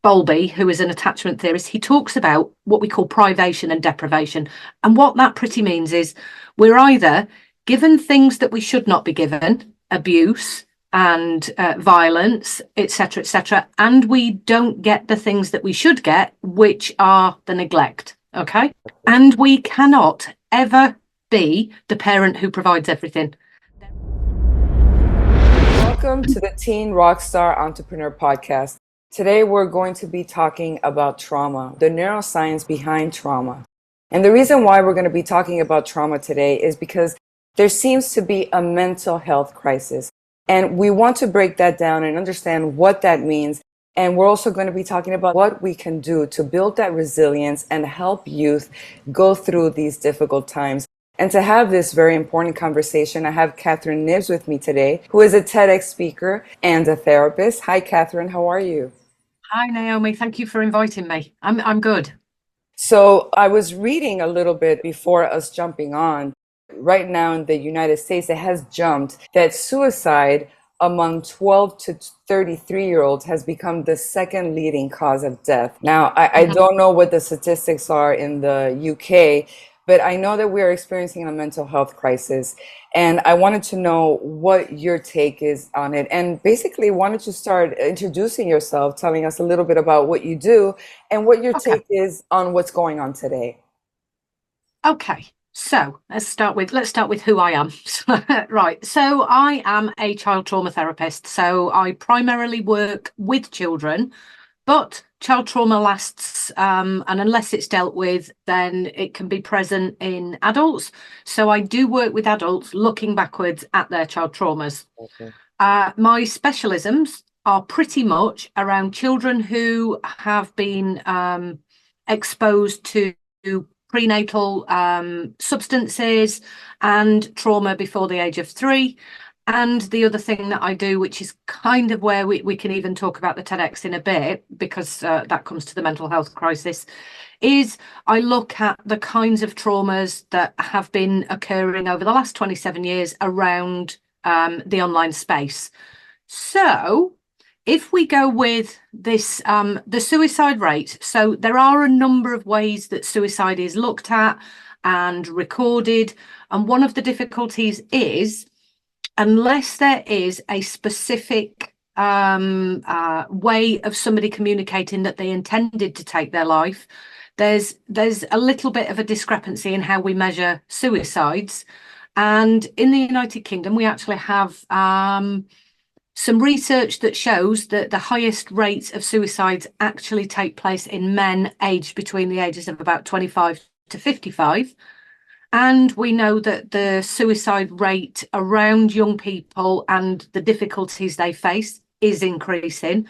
Bowlby, who is an attachment theorist, he talks about what we call privation and deprivation. And what that pretty means is we're either given things that we should not be given, abuse and violence, etc., and we don't get the things that we should get, which are the neglect. Okay. And we cannot ever be the parent who provides everything. Welcome to the Teen Rockstar Entrepreneur podcast. Today we're going to be talking about trauma, the neuroscience behind trauma. And the reason why we're going to be talking about trauma today is because there seems to be a mental health crisis. And we want to break that down and understand what that means. And we're also going to be talking about what we can do to build that resilience and help youth go through these difficult times. And to have this very important conversation, I have Catherine Knibbs with me today, who is a TEDx speaker and a therapist. Hi, Catherine. How are you? Hi, Naomi. Thank you for inviting me. I'm good. So I was reading a little bit before us jumping on. Right now in the United States, it has jumped that suicide among 12 to 33-year-olds has become the second leading cause of death. Now, I Mhm. don't know what the statistics are in the UK, but I know that we are experiencing a mental health crisis. And I wanted to know what your take is on it. And basically, wanted to start introducing yourself, telling us a little bit about what you do and what your Okay. take is on what's going on today. Okay. So let's start with who I am. Right. So I am a child trauma therapist. So I primarily work with children, but child trauma lasts, and unless it's dealt with, then it can be present in adults. So I do work with adults looking backwards at their child traumas. Okay. My specialisms are pretty much around children who have been exposed to prenatal substances and trauma before the age of 3. And the other thing that I do, which is kind of where we can even talk about the TEDx in a bit, because that comes to the mental health crisis, is I look at the kinds of traumas that have been occurring over the last 27 years around the online space. So if we go with this, the suicide rate, so there are a number of ways that suicide is looked at and recorded. And one of the difficulties is, unless there is a specific way of somebody communicating that they intended to take their life, there's a little bit of a discrepancy in how we measure suicides. And in the United Kingdom, we actually have some research that shows that the highest rates of suicides actually take place in men aged between the ages of about 25 to 55. And we know that the suicide rate around young people and the difficulties they face is increasing.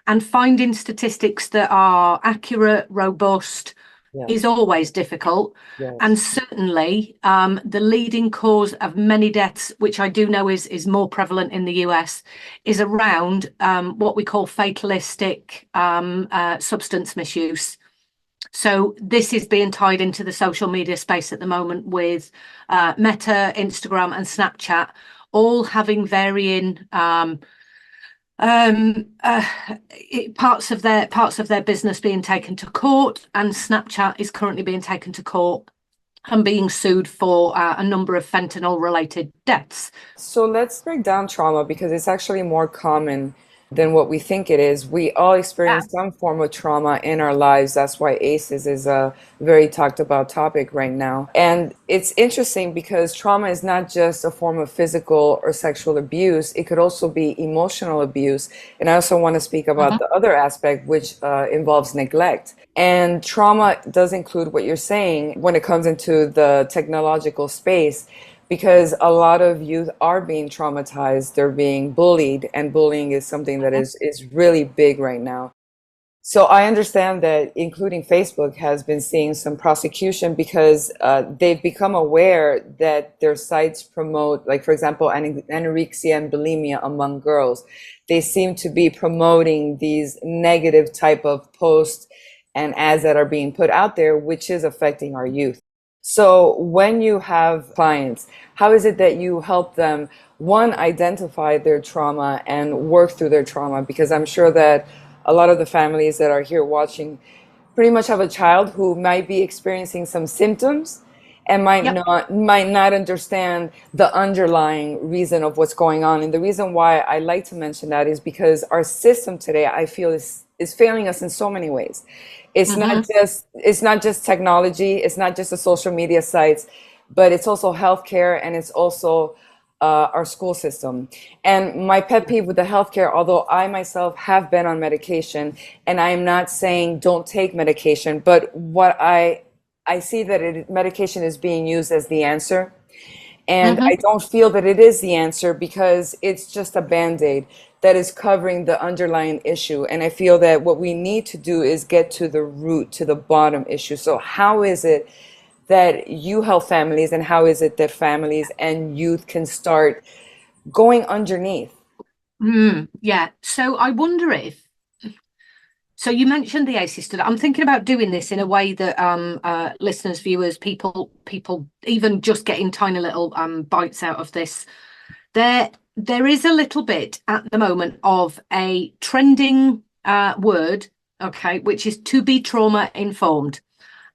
And finding statistics that are accurate, robust, is Yes, always difficult. And yes. certainly the leading cause of many deaths, which I do know is more prevalent in the US, is around what we call fatalistic substance misuse. So this is being tied into the social media space at the moment with Meta, Instagram, and Snapchat, all having varying um uh, parts of their business being taken to court, and Snapchat is currently being taken to court and being sued for a number of fentanyl related deaths. So let's break down trauma because it's actually more common than what we think it is. We all Yeah. experience some form of trauma in our lives. That's why ACEs is a very talked about topic right now. And it's interesting because trauma is not just a form of physical or sexual abuse, it could also be emotional abuse. And I also want to speak about Mhm. the other aspect, which involves neglect. And trauma does include what you're saying when it comes into the technological space, because a lot of youth are being traumatized, they're being bullied, and bullying is something that is really big right now. So I understand that including Facebook has been seeing some prosecution because they've become aware that their sites promote, like for example, anorexia and bulimia among girls. They seem to be promoting these negative type of posts and ads that are being put out there, which is affecting our youth. So when you have clients, how is it that you help them, one, identify their trauma and work through their trauma? Because I'm sure that a lot of the families that are here watching pretty much have a child who might be experiencing some symptoms and Yep. might not understand the underlying reason of what's going on. And the reason why I like to mention that is because our system today, I feel, is failing us in so many ways. Hmm. It's not just technology, it's not just the social media sites, but it's also healthcare, and it's also our school system. And my pet peeve with the healthcare, although I myself have been on medication, and I am not saying don't take medication, but what I see that medication is being used as the answer. And I Hmm. don't feel that it is the answer because it's just a band-aid that is covering the underlying issue. And I feel that what we need to do is get to the root, to the bottom issue. So how is it that you help families, and how is it that families and youth can start going underneath? Yeah. So I wonder if, so you mentioned the ACEs study. I'm thinking about doing this in a way that listeners, viewers, people even just getting tiny little bites out of this. There is a little bit at the moment of a trending word, okay, which is to be trauma informed.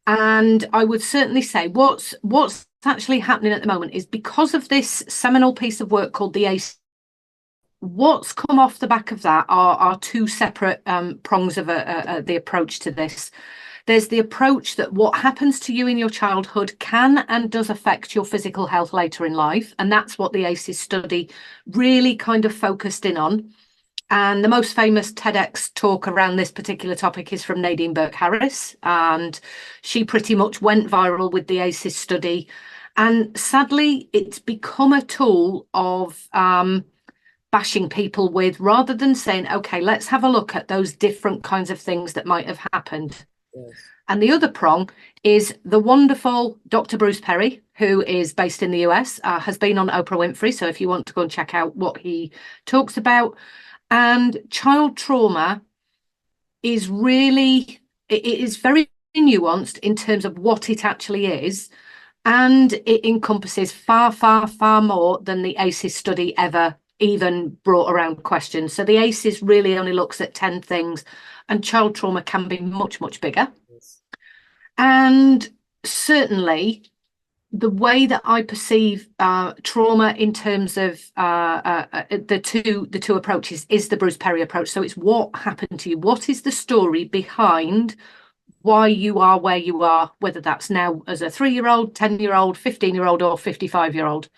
And I would certainly say what's actually happening at the moment is because of this seminal piece of work called the ACE. What's come off the back of that are two separate prongs of the approach to this. There's the approach that what happens to you in your childhood can and does affect your physical health later in life. And that's what the ACEs study really kind of focused in on. And the most famous TEDx talk around this particular topic is from Nadine Burke-Harris. And she pretty much went viral with the ACEs study. And sadly, it's become a tool of bashing people with, rather than saying, okay, let's have a look at those different kinds of things that might have happened. Yes. And the other prong is the wonderful Dr. Bruce Perry, who is based in the US, has been on Oprah Winfrey. So if you want to go and check out what he talks about, and child trauma is really, it is very nuanced in terms of what it actually is. And it encompasses far, far, far more than the ACEs study ever even brought around questions. So the ACEs really only looks at 10 things, and child trauma can be much, much bigger. Yes. And certainly, the way that I perceive trauma in terms of the two approaches is the Bruce Perry approach. So it's what happened to you. What is the story behind why you are where you are, whether that's now as a 3-year-old, 10-year-old, 15-year-old, or 55-year-old.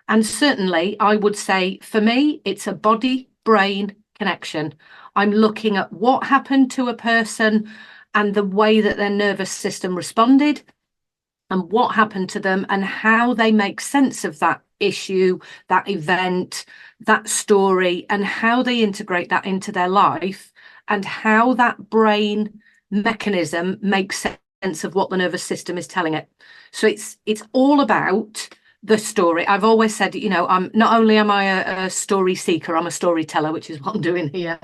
And certainly, I would say for me, it's a body brain connection. I'm looking at what happened to a person and the way that their nervous system responded, and what happened to them, and how they make sense of that issue, that event, that story, and how they integrate that into their life, and how that brain mechanism makes sense of what the nervous system is telling it. So it's all about the story. I've always said, I'm not only am I a story seeker, I'm a storyteller, which is what I'm doing here.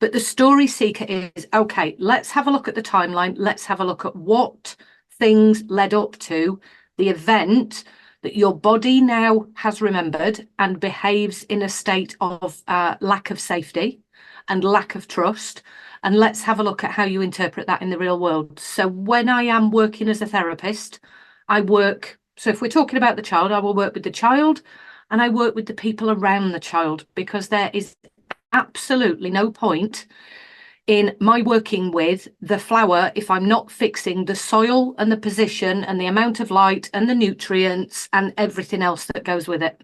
But the story seeker is, okay, let's have a look at the timeline. Let's have a look at what things led up to the event that your body now has remembered and behaves in a state of lack of safety and lack of trust. And let's have a look at how you interpret that in the real world. So when I am working as a therapist, I work. So if we're talking about the child, I will work with the child, and I work with the people around the child, because there is absolutely no point in my working with the flower if I'm not fixing the soil and the position and the amount of light and the nutrients and everything else that goes with it.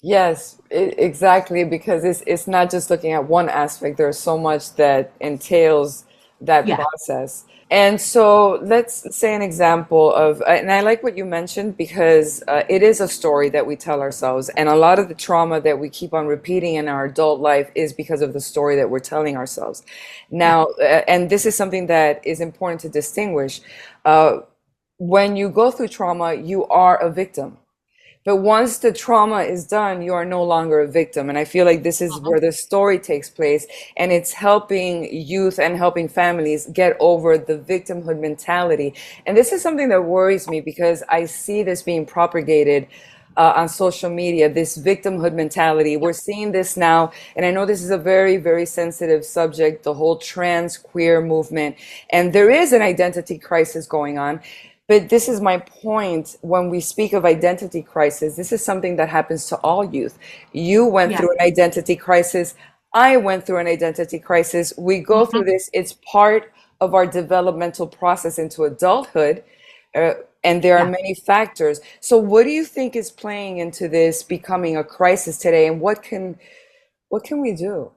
Yes, exactly, because it's not just looking at one aspect. There's so much that entails that Yeah. process. And so let's say an example of, and I like what you mentioned because it is a story that we tell ourselves. And a lot of the trauma that we keep on repeating in our adult life is because of the story that we're telling ourselves. Yeah. Now, and this is something that is important to distinguish. Uh, when you go through trauma, you are a victim. But once the trauma is done, you are no longer a victim. And I feel like this is Mhm. where the story takes place. And it's helping youth and helping families get over the victimhood mentality. And this is something that worries me because I see this being propagated on social media, this victimhood mentality. We're seeing this now, and I know this is a very, very sensitive subject, the whole trans queer movement, and there is an identity crisis going on. But this is my point. When we speak of identity crisis, this is something that happens to all youth. You went Yeah. through an identity crisis. I went through an identity crisis. We go through Mhm. this. It's part of our developmental process into adulthood. Uh, and there are Yeah. many factors. So what do you think is playing into this becoming a crisis today? And what can we do?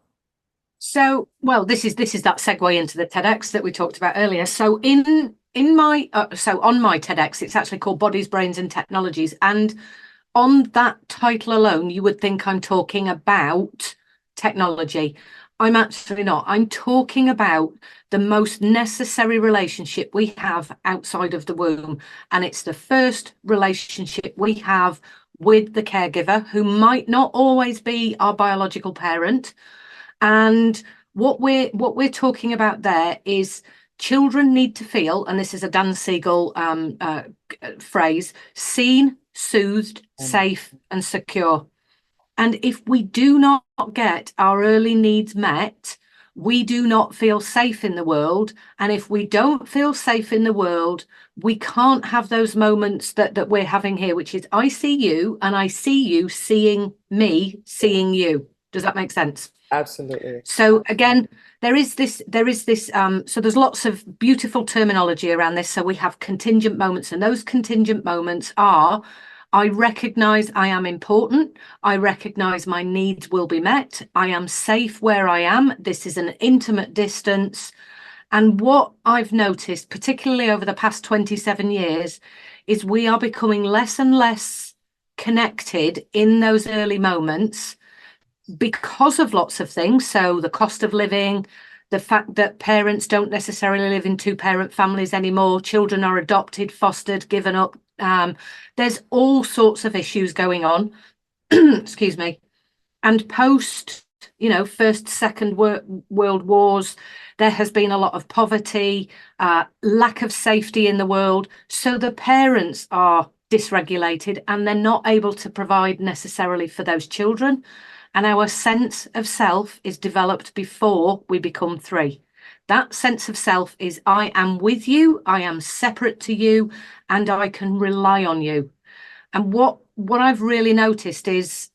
So, well, this is that segue into the TEDx that we talked about earlier. So in my so on my TEDx, it's actually called Bodies, Brains, and Technologies. And on that title alone, you would think I'm talking about technology. I'm actually not. I'm talking about the most necessary relationship we have outside of the womb. And it's the first relationship we have with the caregiver, who might not always be our biological parent. And what we're talking about there is children need to feel, and this is a Dan Siegel phrase, seen, soothed, safe, and secure. And if we do not get our early needs met, we do not feel safe in the world. And if we don't feel safe in the world, we can't have those moments that we're having here, which is I see you and I see you seeing me, seeing you. Does that make sense? Absolutely. So again, so there's lots of beautiful terminology around this. So we have contingent moments, and those contingent moments are, I recognize I am important. I recognize my needs will be met. I am safe where I am. This is an intimate distance. And what I've noticed, particularly over the past 27 years, is we are becoming less and less connected in those early moments because of lots of things. So the cost of living, the fact that parents don't necessarily live in two-parent families anymore, children are adopted, fostered, given up. There's all sorts of issues going on. Excuse me. And post, first, second world wars, there has been a lot of poverty, lack of safety in the world. So the parents are dysregulated and they're not able to provide necessarily for those children. And our sense of self is developed before we become three. That sense of self is I am with you, I am separate to you, and I can rely on you. And what I've really noticed is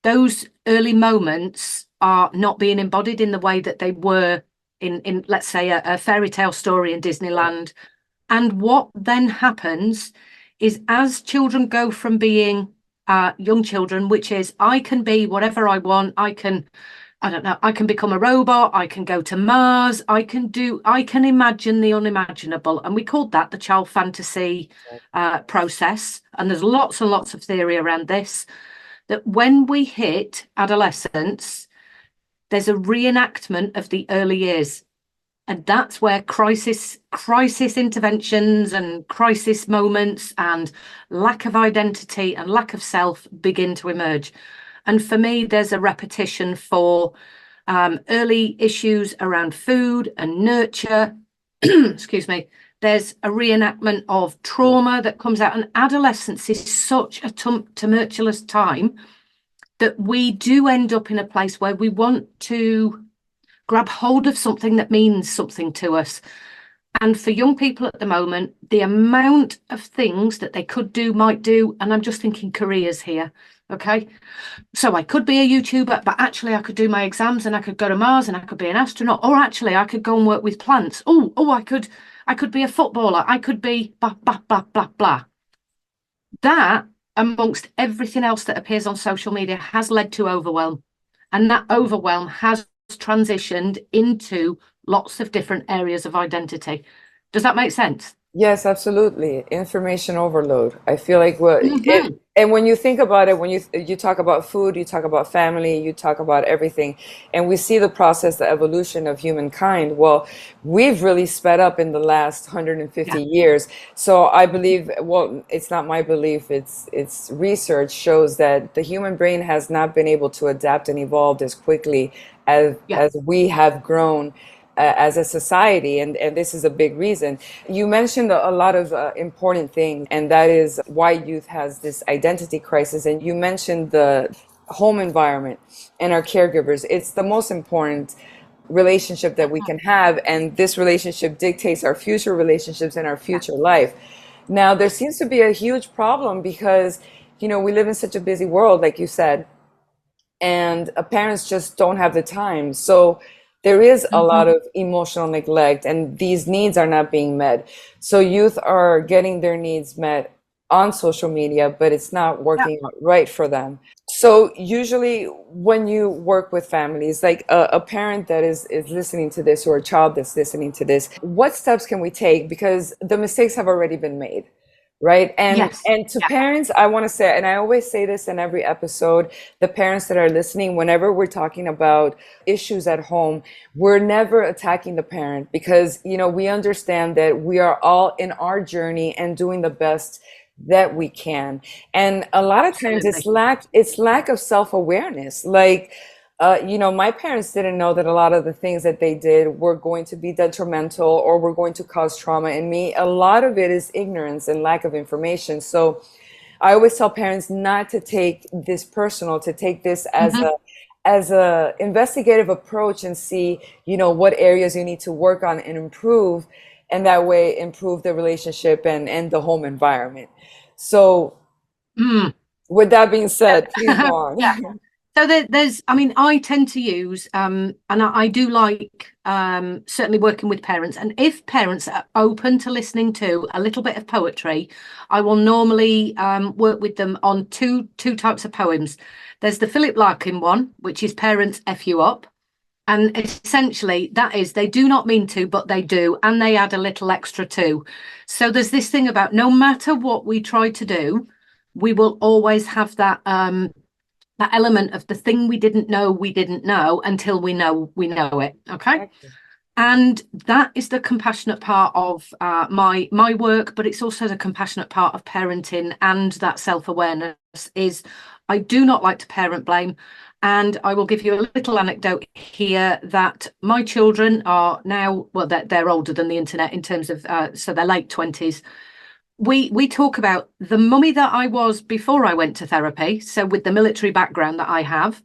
those early moments are not being embodied in the way that they were in let's say, a fairy tale story in Disneyland. And what then happens is as children go from being young children, which is I can be whatever I want, I don't know, I can become a robot, I can go to Mars, I can imagine the unimaginable. And we called that the child fantasy process. And there's lots and lots of theory around this, that when we hit adolescence, there's a reenactment of the early years. And that's where crisis interventions and crisis moments and lack of identity and lack of self begin to emerge. And for me, there's a repetition for early issues around food and nurture. Excuse me. There's a reenactment of trauma that comes out. And adolescence is such a tumultuous time that we do end up in a place where we want to grab hold of something that means something to us. And for young people at the moment, the amount of things that they could do, might do, and I'm just thinking careers here. Okay. So I could be a YouTuber, but actually I could do my exams and I could go to Mars and I could be an astronaut, or actually I could go and work with plants. I could be a footballer. I could be blah, blah, blah, blah, blah. That, amongst everything else that appears on social media, has led to overwhelm. And that overwhelm has transitioned into lots of different areas of identity. Does that make sense? Yes, absolutely. Information overload. I feel like what it, Hmm. and when you think about it, when you talk about food, you talk about family, you talk about everything, and we see the process, the evolution of humankind. Well, we've really sped up in the last Yeah. 150 years. So I believe, well, it's not my belief, it's research shows that the human brain has not been able to adapt and evolve as quickly as Yeah. as we have grown as a society, and this is a big reason. You mentioned a lot of important things, and that is why youth has this identity crisis. And you mentioned the home environment and our caregivers. It's the most important relationship that we can have, and this relationship dictates our future relationships and our future life. Now, there seems to be a huge problem because, we live in such a busy world, like you said, and parents just don't have the time. So there is a lot Mhm. of emotional neglect, and these needs are not being met. So youth are getting their needs met on social media, but it's not Yeah. working out right for them. So usually when you work with families, like a parent that is listening to this, or a child that's listening to this, what steps can we take? Because the mistakes have already been made, right? And Yes. and to parents, I want to say, and I always say this in every episode, the parents that are listening, whenever we're talking about issues at home, we're never attacking the parent, because we understand that we are all in our journey and doing the best that we can. And a lot of times Absolutely. it's lack of self-awareness. Like, my parents didn't know that a lot of the things that they did were going to be detrimental or were going to cause trauma in me. A lot of it is ignorance and lack of information. So I always tell parents not to take this personal, to take this as Mhm. a investigative approach, and see, what areas you need to work on and improve, and that way improve the relationship and the home environment. So Mm. with that being said, please go on. Yeah. So I mean, I tend to use, and I do like certainly working with parents. And if parents are open to listening to a little bit of poetry, I will normally work with them on two types of poems. There's the Philip Larkin one, which is Parents F You Up. And essentially, that is, they do not mean to, but they do, and they add a little extra too. So there's this thing about no matter what we try to do, we will always have that element of the thing we didn't know until we know it. Okay. Exactly. And that is the compassionate part of my work, but it's also the compassionate part of parenting, and that self-awareness is I do not like to parent blame. And I will give you a little anecdote here that my children are now, well, they're older than the internet in terms of, so they're late 20s. We talk about the mummy that I was before I went to therapy, so with the military background that I have,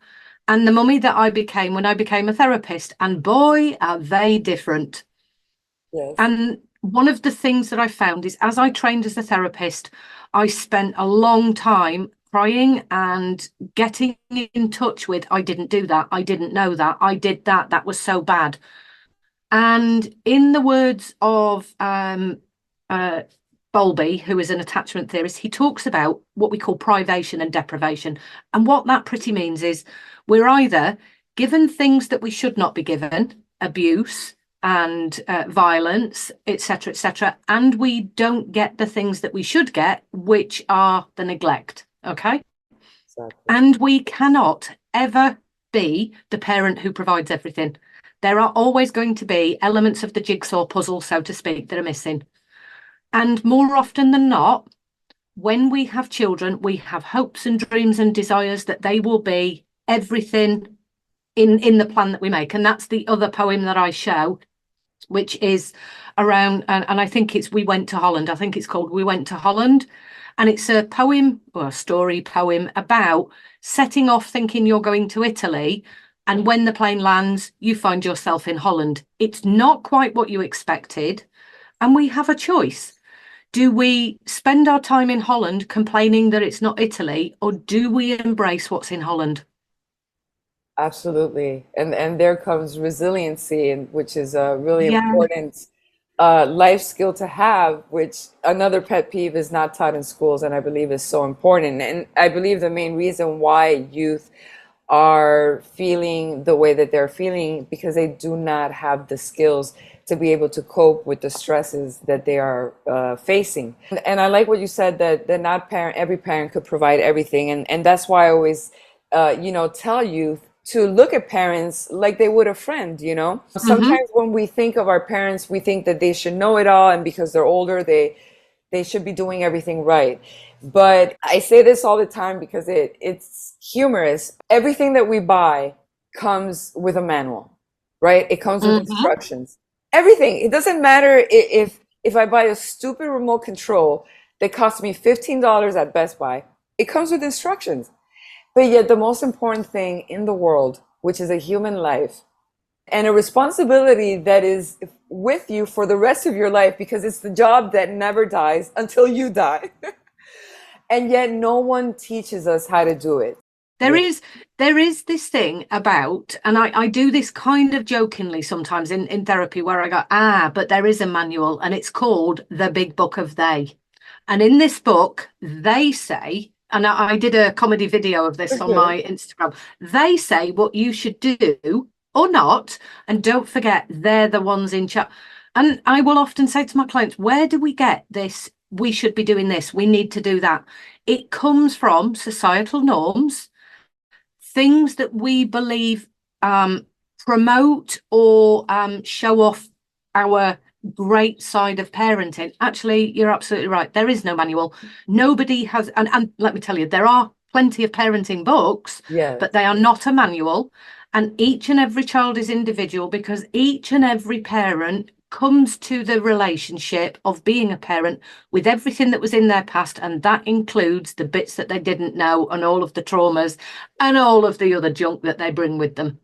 and the mummy that I became when I became a therapist, and boy, are they different. Yes. And one of the things that I found is as I trained as a therapist, I spent a long time crying and getting in touch with, I didn't do that, I didn't know that, I did that, that was so bad. And in the words of uh, Bowlby, who is an attachment theorist, he talks about what we call privation and deprivation. And what that pretty means is we're either given things that we should not be given, abuse and violence, etc., and we don't get the things that we should get, which are the neglect. Okay. Exactly. And we cannot ever be the parent who provides everything. There are always going to be elements of the jigsaw puzzle, so to speak, that are missing. And more often than not, when we have children, we have hopes and dreams and desires that they will be everything in the plan that we make. And that's the other poem that I show, which is around, and I think it's We Went to Holland. I think it's called We Went to Holland. And it's a poem or a story poem about setting off thinking you're going to Italy. And when the plane lands, you find yourself in Holland. It's not quite what you expected. And we have a choice. Do we spend our time in Holland complaining that it's not Italy, or do we embrace what's in Holland? Absolutely. And there comes resiliency, and which is a really Yeah. important life skill to have, which another pet peeve is not taught in schools, and I believe is so important. And I believe the main reason why youth are feeling the way that they're feeling, because they do not have the skills to be able to cope with the stresses that they are facing. And I like what you said, that not parent every parent could provide everything, and that's why I always tell youth to look at parents like they would a friend. Hmm. Sometimes when we think of our parents, we think that they should know it all, and because they're older, they should be doing everything right. But I say this all the time because it's humorous. Everything that we buy comes with a manual. right? It comes with Hmm. instructions. Everything. It doesn't matter if I buy a stupid remote control that costs me $15 at Best Buy. It comes with instructions. But yet the most important thing in the world, which is a human life, and a responsibility that is with you for the rest of your life because it's the job that never dies until you die. And yet no one teaches us how to do it. There is there is this thing about, and I do this kind of jokingly sometimes in therapy where I go, but there is a manual and it's called The Big Book of They. And in this book, they say, and I did a comedy video of this on Okay. my Instagram, they say what you should do or not. And don't forget, they're the ones in charge. And I will often say to my clients, where do we get this? We should be doing this. We need to do that. It comes from societal norms, things that we believe promote or show off our great side of parenting. Actually, you're absolutely right. There is no manual. Nobody has, and let me tell you, there are plenty of parenting books, but Yes. they are not a manual. And each and every child is individual because each and every parent comes to the relationship of being a parent with everything that was in their past, and that includes the bits that they didn't know and all of the traumas and all of the other junk that they bring with them.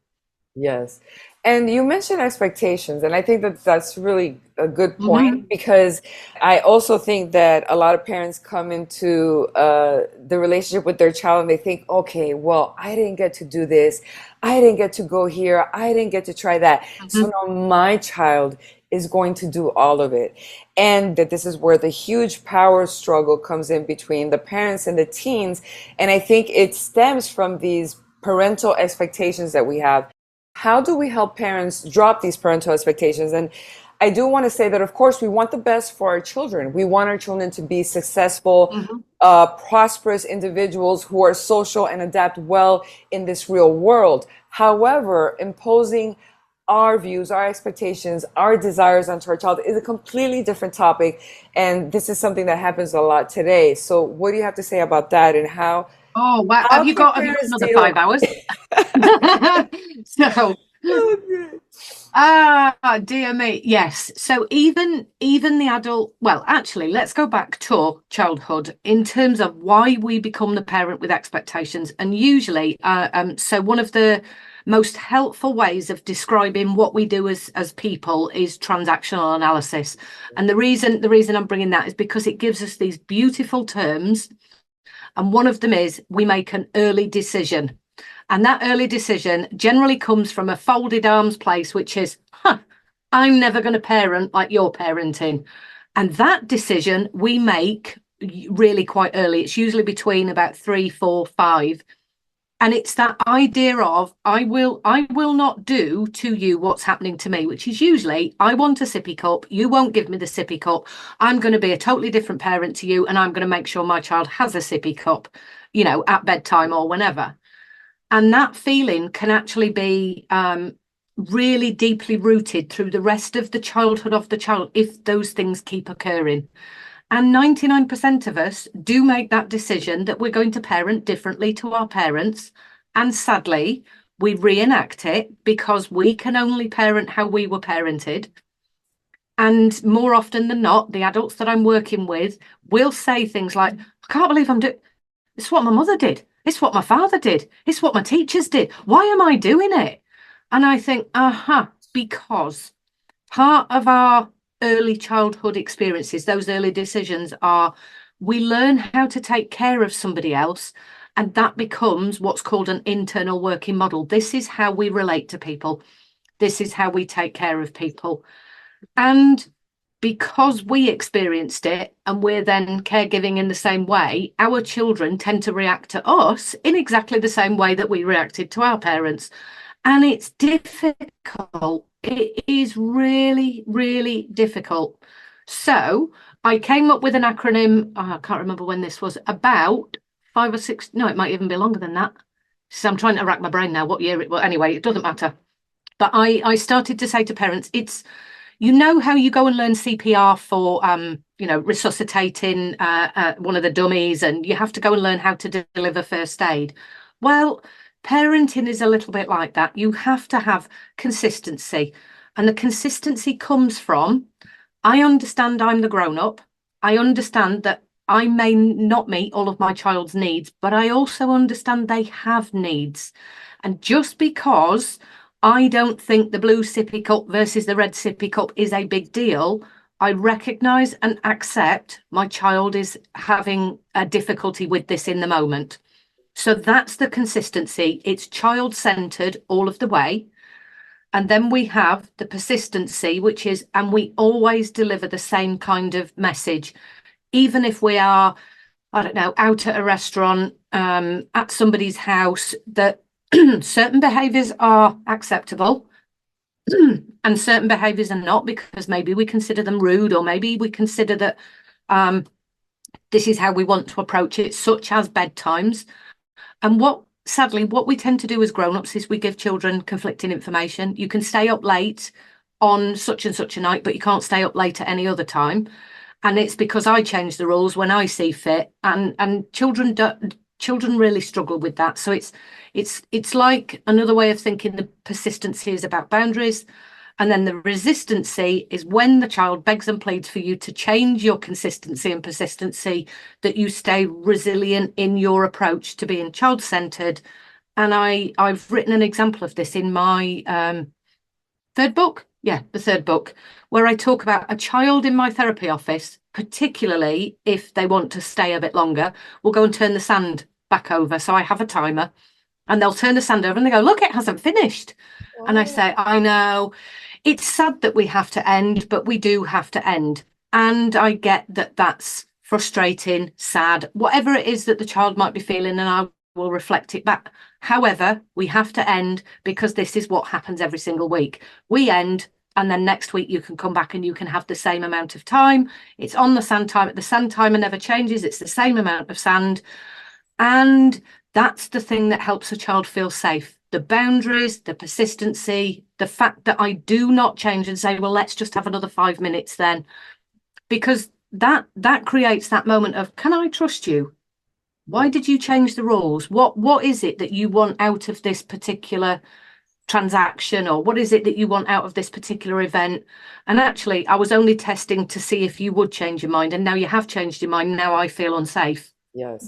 Yes. And you mentioned expectations, and I think that that's really a good point Hmm. because I also think that a lot of parents come into the relationship with their child and they think, okay, well, I didn't get to do this. I didn't get to go here. I didn't get to try that. So Hmm. now my child is going to do all of it. And that this is where the huge power struggle comes in between the parents and the teens. And I think it stems from these parental expectations that we have. How do we help parents drop these parental expectations? And I do want to say that, of course, we want the best for our children. We want our children to be successful, Hmm. prosperous individuals who are social and adapt well in this real world. However, imposing our views, our expectations, our desires onto our child is a completely different topic. And this is something that happens a lot today. So, what do you have to say about that and Oh, wow. how can Have you got parents another deal? 5 hours? So, Okay. dear me, yes. So even the adult, well, actually, let's go back to childhood in terms of why we become the parent with expectations. And usually, so one of the most helpful ways of describing what we do as people is transactional analysis. And the reason I'm bringing that is because it gives us these beautiful terms, and one of them is we make an early decision. And that early decision generally comes from a folded arms place, which is, I'm never going to parent like you're parenting. And that decision we make really quite early. It's usually between about 3, 4, 5. And it's that idea of I will not do to you what's happening to me, which is usually I want a sippy cup, you won't give me the sippy cup. I'm going to be a totally different parent to you, and I'm going to make sure my child has a sippy cup, at bedtime or whenever. And that feeling can actually be really deeply rooted through the rest of the childhood of the child if those things keep occurring. And 99% of us do make that decision that we're going to parent differently to our parents. And sadly, we reenact it because we can only parent how we were parented. And more often than not, the adults that I'm working with will say things like, I can't believe I'm doing it's what my mother did. It's what my father did. It's what my teachers did. Why am I doing it? And I think, because part of our early childhood experiences, those early decisions are we learn how to take care of somebody else. And that becomes what's called an internal working model. This is how we relate to people. This is how we take care of people. And because we experienced it and we're then caregiving in the same way, our children tend to react to us in exactly the same way that we reacted to our parents. And it's difficult. It is really, really difficult. So I came up with an acronym. I can't remember when this was, about 5 or 6. No, it might even be longer than that. So I'm trying to rack my brain now what year it was. Anyway, it doesn't matter. But I started to say to parents, it's how you go and learn CPR for resuscitating one of the dummies, and you have to go and learn how to deliver first aid. Well, parenting is a little bit like that. You have to have consistency, and the consistency comes from, I understand I'm the grown up. I understand that I may not meet all of my child's needs, but I also understand they have needs. And just because I don't think the blue sippy cup versus the red sippy cup is a big deal, I recognise and accept my child is having a difficulty with this in the moment. So that's the consistency. It's child-centered all of the way. And then we have the persistency, which is, and we always deliver the same kind of message, even if we are, I don't know, out at a restaurant, at somebody's house, that certain behaviours are acceptable and certain behaviours are not, because maybe we consider them rude, or maybe we consider that this is how we want to approach it, such as bedtimes. And sadly, what we tend to do as grown-ups is we give children conflicting information. You can stay up late on such and such a night, but you can't stay up late at any other time. And it's because I change the rules when I see fit. And children really struggle with that. So it's like another way of thinking. The persistency is about boundaries. And then the resistancy is when the child begs and pleads for you to change your consistency and persistency, that you stay resilient in your approach to being child-centered. And I've written an example of this in my third book. Yeah, the third book, where I talk about a child in my therapy office, particularly if they want to stay a bit longer, will go and turn the sand back over. So I have a timer, and they'll turn the sand over and they go, look, it hasn't finished. Wow. And I say, I know. It's sad that we have to end, but we do have to end. And I get that that's frustrating, sad, whatever it is that the child might be feeling, and I will reflect it back. However, we have to end because this is what happens every single week. We end, and then next week you can come back and you can have the same amount of time. It's on the sand timer. The sand timer never changes. It's the same amount of sand. And that's the thing that helps a child feel safe. The boundaries, the persistency, the fact that I do not change and say, well, let's just have another 5 minutes then, because that creates that moment of, can I trust you? Why did you change the rules? What is it that you want out of this particular transaction, or what is it that you want out of this particular event? And actually, I was only testing to see if you would change your mind, and now you have changed your mind. Now I feel unsafe. Yes,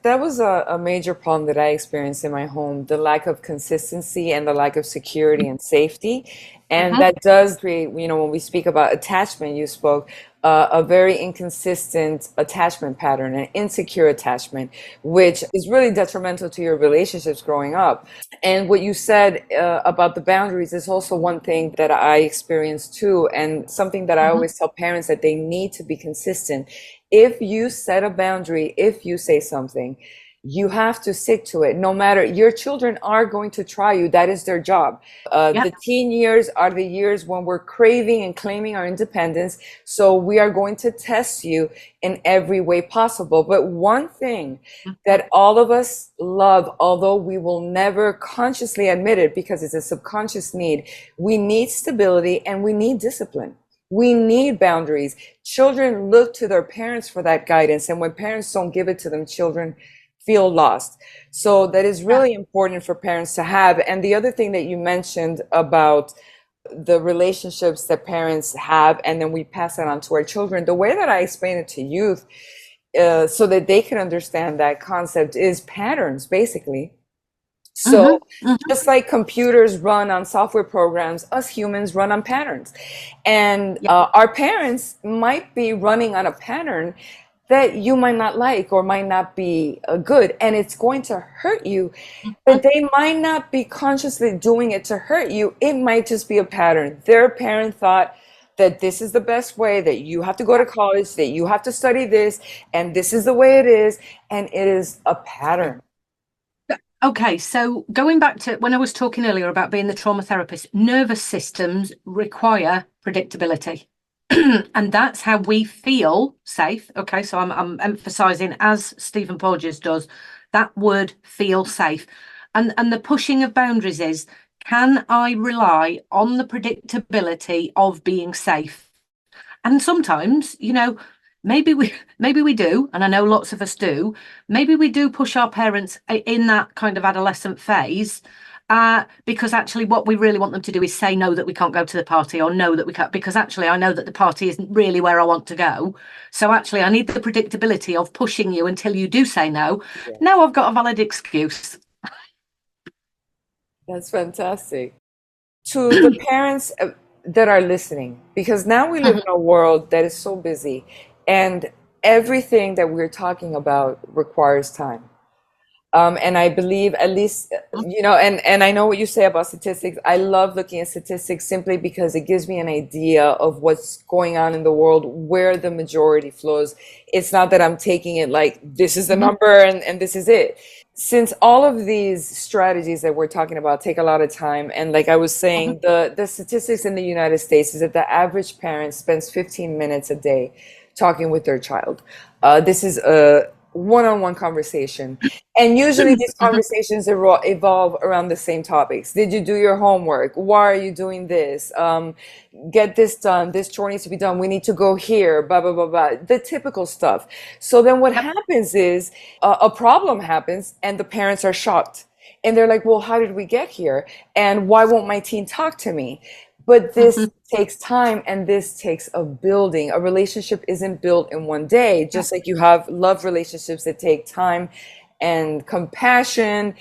that was a major problem that I experienced in my home, the lack of consistency and the lack of security and safety. And that does create, when we speak about attachment, you spoke, a very inconsistent attachment pattern, an insecure attachment, which is really detrimental to your relationships growing up. And what you said about the boundaries is also one thing that I experienced too, and something that I always tell parents, that they need to be consistent. If you set a boundary, if you say something, you have to stick to it. No matter, your children are going to try you. That is their job. The teen years are the years when we're craving and claiming our independence. So we are going to test you in every way possible. But one thing that all of us love, although we will never consciously admit it because it's a subconscious need, we need stability and we need discipline. We need boundaries. Children look to their parents for that guidance. And when parents don't give it to them, children feel lost. So that is really important for parents to have. And the other thing that you mentioned about the relationships that parents have, and then we pass that on to our children, the way that I explain it to youth, so that they can understand that concept, is patterns, basically. So just like computers run on software programs, us humans run on patterns. And our parents might be running on a pattern that you might not like or might not be good, and it's going to hurt you, but they might not be consciously doing it to hurt you. It might just be a pattern. Their parent thought that this is the best way, that you have to go to college, that you have to study this, and this is the way it is, and it is a pattern. Okay, so going back to when I was talking earlier about being the trauma therapist, nervous systems require predictability. And that's how we feel safe. Okay, so I'm emphasizing, as Stephen Porges does, that word feel safe. And the pushing of boundaries is, can I rely on the predictability of being safe? And sometimes, maybe we do, and I know lots of us do. Maybe we do push our parents in that kind of adolescent phase, because actually what we really want them to do is say no, that we can't go to the party, or no, that we can't, because actually I know that the party isn't really where I want to go. So actually I need the predictability of pushing you until you do say no. Yeah. Now I've got a valid excuse. That's fantastic. To the parents that are listening, because now we live in a world that is so busy, and everything that we're talking about requires time. And I believe at least, and I know what you say about statistics. I love looking at statistics simply because it gives me an idea of what's going on in the world, where the majority flows. It's not that I'm taking it like this is the number and this is it. Since all of these strategies that we're talking about take a lot of time, and like I was saying, the statistics in the United States is that the average parent spends 15 minutes a day talking with their child. This is a one-on-one conversation. And usually these conversations evolve around the same topics. Did you do your homework? Why are you doing this? Get this done. This chore needs to be done. We need to go here, blah, blah, blah, blah. The typical stuff. So then what happens is a problem happens and the parents are shocked. And they're like, well, how did we get here? And why won't my teen talk to me? But this takes time, and this takes a building. A relationship isn't built in one day, just like you have love relationships that take time and compassion.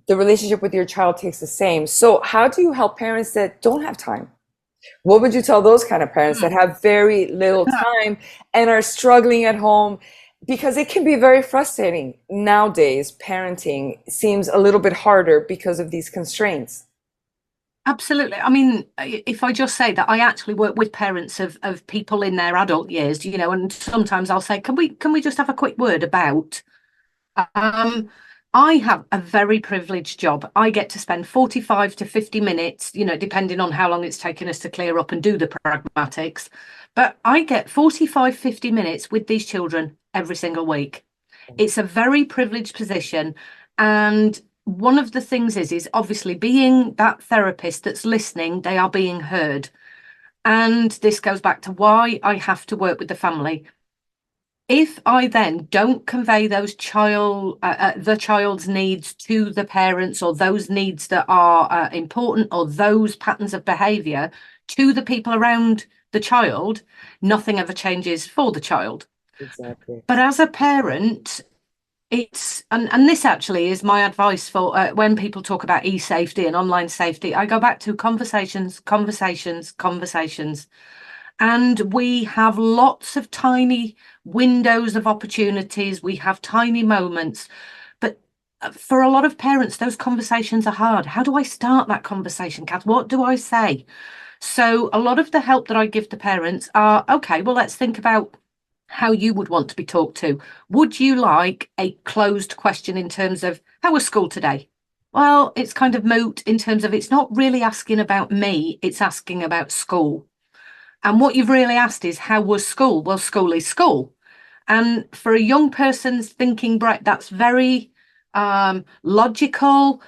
The relationship with your child takes the same. So how do you help parents that don't have time? What would you tell those kind of parents that have very little time and are struggling at home? Because it can be very frustrating. Nowadays, parenting seems a little bit harder because of these constraints. Absolutely. I mean, if I just say that I actually work with parents of people in their adult years, and sometimes I'll say, can we just have a quick word about um I have a very privileged job. I get to spend 45 to 50 minutes, depending on how long it's taken us to clear up and do the pragmatics. But I get 45, 50 minutes with these children every single week. It's a very privileged position. And one of the things is obviously being that therapist that's listening, they are being heard. And this goes back to why I have to work with the family. If I then don't convey the child's needs to the parents, or those needs that are important, or those patterns of behavior to the people around the child, nothing ever changes for the child. Exactly. But as a parent, and this actually is my advice for when people talk about e-safety and online safety. I go back to conversations, conversations, conversations. And we have lots of tiny windows of opportunities. We have tiny moments. But for a lot of parents, those conversations are hard. How do I start that conversation, Kath? What do I say? So a lot of the help that I give to parents are, okay, well, let's think about how you would want to be talked to. Would you like a closed question in terms of how was school today? Well, it's kind of moot in terms of it's not really asking about me, it's asking about school. And what you've really asked is, how was school? Well, school is school. And for a young person's thinking brain, that's very logical,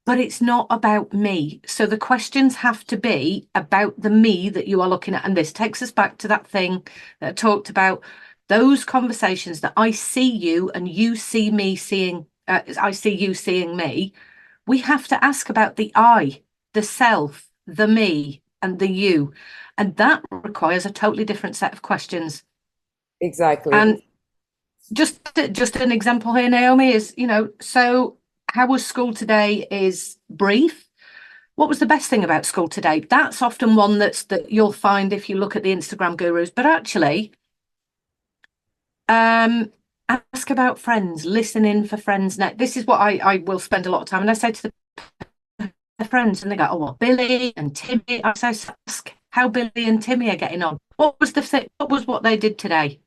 but it's not about me. So the questions have to be about the me that you are looking at. And this takes us back to that thing that I talked about, those conversations that I see you and you see me seeing, I see you seeing me. We have to ask about the I, the self, the me, and the you. And that requires a totally different set of questions. Exactly. And just an example here, Naomi, is, so how was school today is brief. What was the best thing about school today? That's often one that you'll find if you look at the Instagram gurus. But actually, ask about friends, listen in for friends. Now, this is what I will spend a lot of time. And I say to the friends, and they go, oh, well, Billy and Timmy. I say, ask how Billy and Timmy are getting on. What they did today?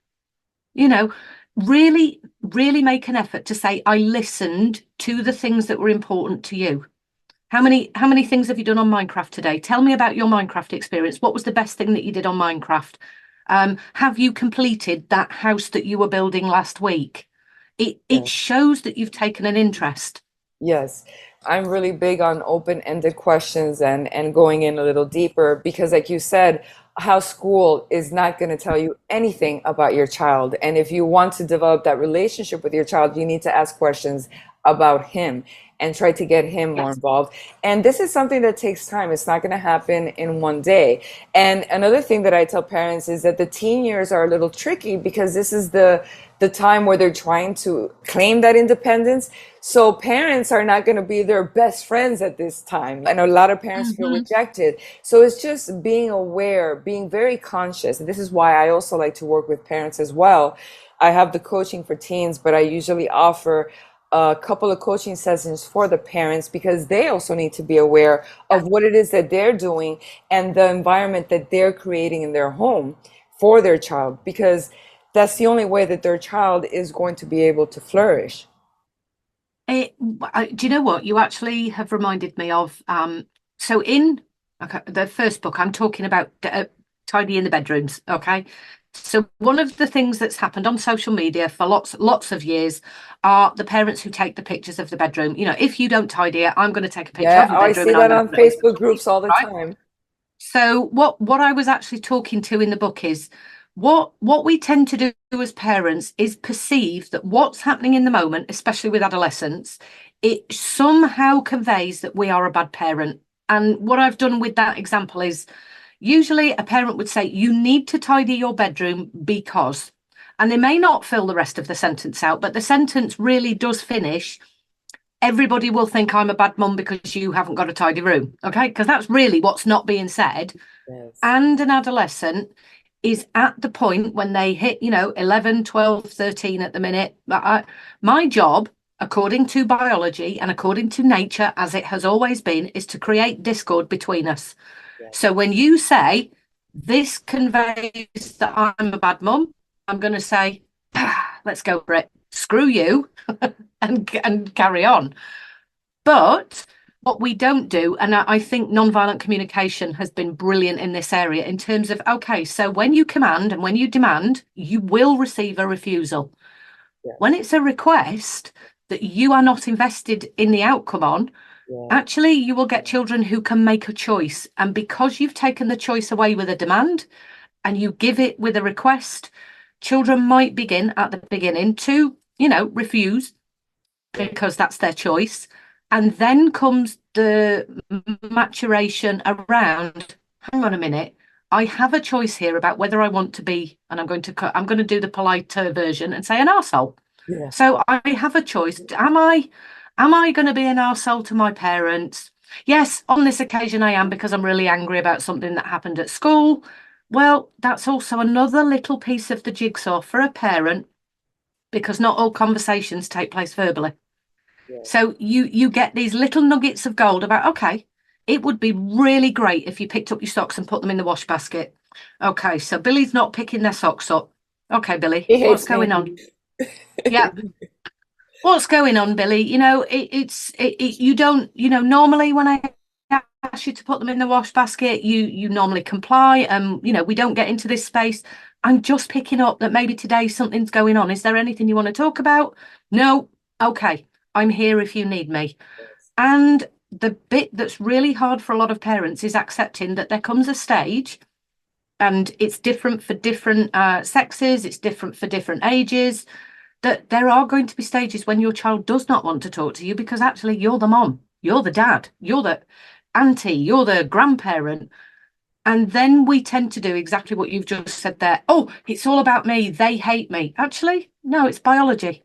Really, really make an effort to say, I listened to the things that were important to you. How many things have you done on Minecraft today? Tell me about your Minecraft experience. What was the best thing that you did on Minecraft? Have you completed that house that you were building last week? It shows that you've taken an interest. Yes. I'm really big on open-ended questions and going in a little deeper because, like you said, how school is not going to tell you anything about your child. And if you want to develop that relationship with your child, you need to ask questions about him and try to get him more Yes. involved. And this is something that takes time. It's not going to happen in one day. And another thing that I tell parents is that the teen years are a little tricky because this is the time where they're trying to claim that independence. So parents are not going to be their best friends at this time. And a lot of parents feel Hmm. rejected. So it's just being aware, being very conscious. And this is why I also like to work with parents as well. I have the coaching for teens, but I usually offer a couple of coaching sessions for the parents because they also need to be aware of what it is that they're doing and the environment that they're creating in their home for their child, because that's the only way that their child is going to be able to flourish. It, do you know what? You actually have reminded me of so in okay, the first book I'm talking about tidy in the bedrooms, okay? So one of the things that's happened on social media for lots of years are the parents who take the pictures of the bedroom. You know, if you don't tidy it, I'm going to take a picture Yeah, of your I bedroom see and I'm that going to on put it on Facebook social groups media, all the right? time. So what I was actually talking to in the book is what we tend to do as parents is perceive that what's happening in the moment, especially with adolescents, it somehow conveys that we are a bad parent. And what I've done with that example is usually a parent would say, you need to tidy your bedroom because, and they may not fill the rest of the sentence out, but the sentence really does finish. Everybody will think I'm a bad mum because you haven't got a tidy room. Okay. Because that's really what's not being said. Yes. And an adolescent is at the point when they hit, 11, 12, 13 at the minute. My job, according to biology and according to nature, as it has always been, is to create discord between us. Yes. So when you say this conveys that I'm a bad mum, I'm going to say, let's go for it. Screw you and carry on. But what we don't do, and I think nonviolent communication has been brilliant in this area in terms of, okay, so when you command and when you demand, you will receive a refusal. When Yes. it's a request that you are not invested in the outcome on, Yes. actually, you will get children who can make a choice. And because you've taken the choice away with a demand and you give it with a request, children might begin at the beginning to, refuse Yes. because that's their choice. And then comes the maturation around, hang on a minute, I have a choice here about whether I want to be, and I'm going to do the politer version and say an arsehole. Yeah. So I have a choice. Am I going to be an arsehole to my parents? Yes, on this occasion I am because I'm really angry about something that happened at school. Well, that's also another little piece of the jigsaw for a parent because not all conversations take place verbally. Yes. So you get these little nuggets of gold about, okay, it would be really great if you picked up your socks and put them in the wash basket. Okay, so Billy's not picking their socks up. Okay, Billy, He what's hates going me. on? Yeah, what's going on, Billy? You don't, normally when I ask you to put them in the wash basket, you normally comply. We don't get into this space. I'm just picking up that maybe today something's going on. Is there anything you want to talk about? No. Okay. I'm here if you need me. And the bit that's really hard for a lot of parents is accepting that there comes a stage, and it's different for different sexes, it's different for different ages, that there are going to be stages when your child does not want to talk to you because actually you're the mom, you're the dad, you're the auntie, you're the grandparent. And then we tend to do exactly what you've just said there. Oh, it's all about me. They hate me. Actually, no, it's biology.